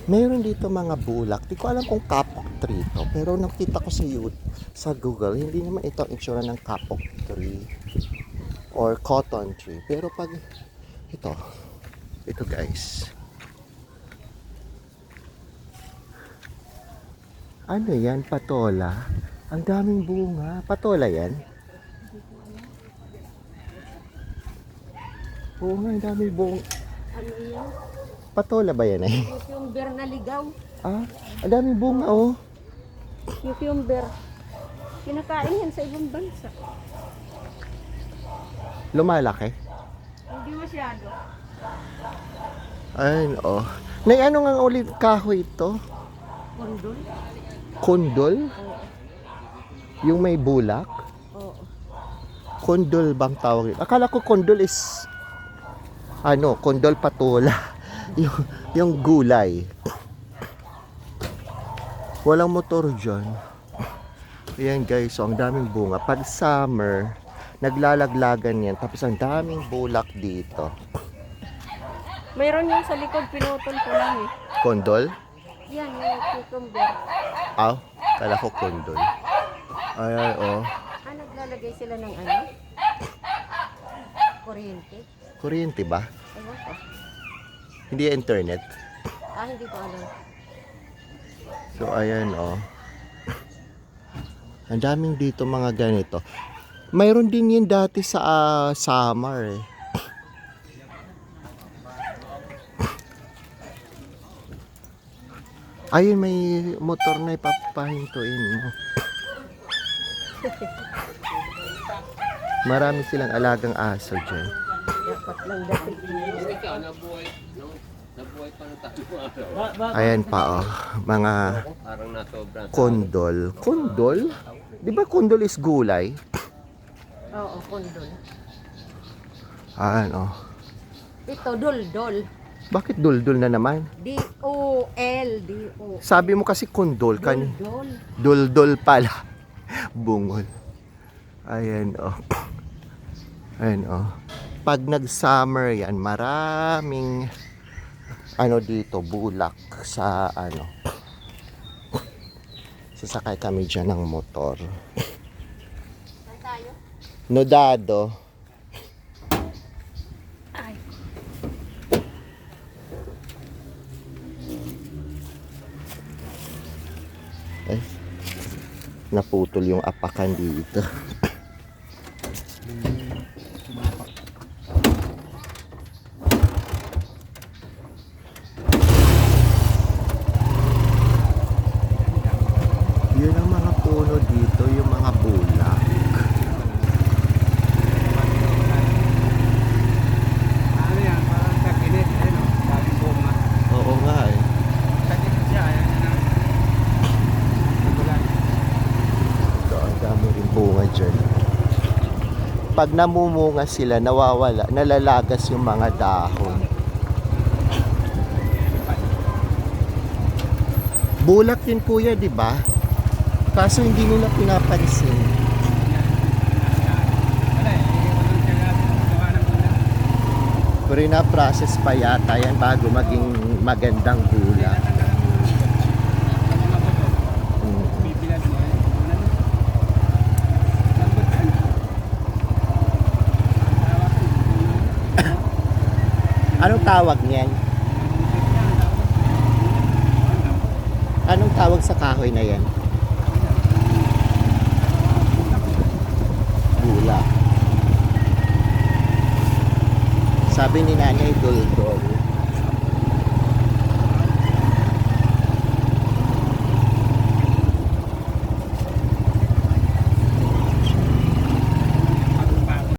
Meron dito mga bulak. Di ko alam kung kapok tree to. Pero nakita ko sa Google, hindi naman ito ang itsura ng kapok tree or cotton tree. Pero pag ito guys. Ano yan? Patola? Ang daming bunga. Patola yan? Oo nga, ang daming bunga. Ano yan? Patola ba yan eh? Cucumber na ligaw. Ah, ang daming bunga oh. Cucumber. Kinakain yan sa ibang bansa. Lumalaki. Hindi masyado. Ayun oh. Nay, ano nga ulit kahoy ito? Kondol? Kondol? Oo. Yung may bulak? Oo. Kondol bang tawag ito? Akala ko kondol is kondol patola. yung gulay. Walang motor dyan. Ayan guys, so ang daming bunga. Pag summer, naglalaglagan yan. Tapos ang daming bulak dito. Mayroon yan sa likod, pinutol ko lang eh. Kondol? Yan, yung cucumber. Aw, kala ko kondol. Ay, oh. Naglalagay sila ng ano? Kuryente. Kuryente ba? Ewan ko. Hindi internet. Hindi ko alam. So, ayan, oh. Ang daming dito mga ganito. Mayroon din yun dati sa summer, eh. Ayun, may motor na ipapahintuin mo. Marami silang alagang aso dyan. Dapat lang dati. Ayan pa, oh. Mga kondol. Kondol? Di ba kondol is gulay? Oo, kondol. Ayan, oh. Ito, dol-dol. Bakit duldul na naman? D-O-L. D-O. Sabi mo kasi kondol kan. Dol-dol. Duldul pala. Bungol. Ayan, oh. Ayan, oh. Pag nag-summer yan, maraming dito, bulak sa sasakay kami dyan ng motor. Saan tayo? Nodado. Ay. Eh, naputol yung apakan dito. Yun ang mga puno dito, yung mga bulak. Ano yan, parang kakilit, ayun o, daming bunga. Oo nga eh. Kakilit siya, ayan na lang. Nagulan. Ito, ang dami rin bunga dyan. Pag namumunga sila, nawawala, nalalagas yung mga dahon. Bulak yun kuya, di ba? Kaso hindi nila pinapansin. Wala eh, walang tiyaga, gawa ng ulan. Pero na-process pa yata yan bago maging magandang bulak. Sa mga buto, bibilad mo, ulan. Lambot yan. Anong tawag niyan? Anong tawag sa kahoy na yan? Bulak. Sabi ni nanay, duldol.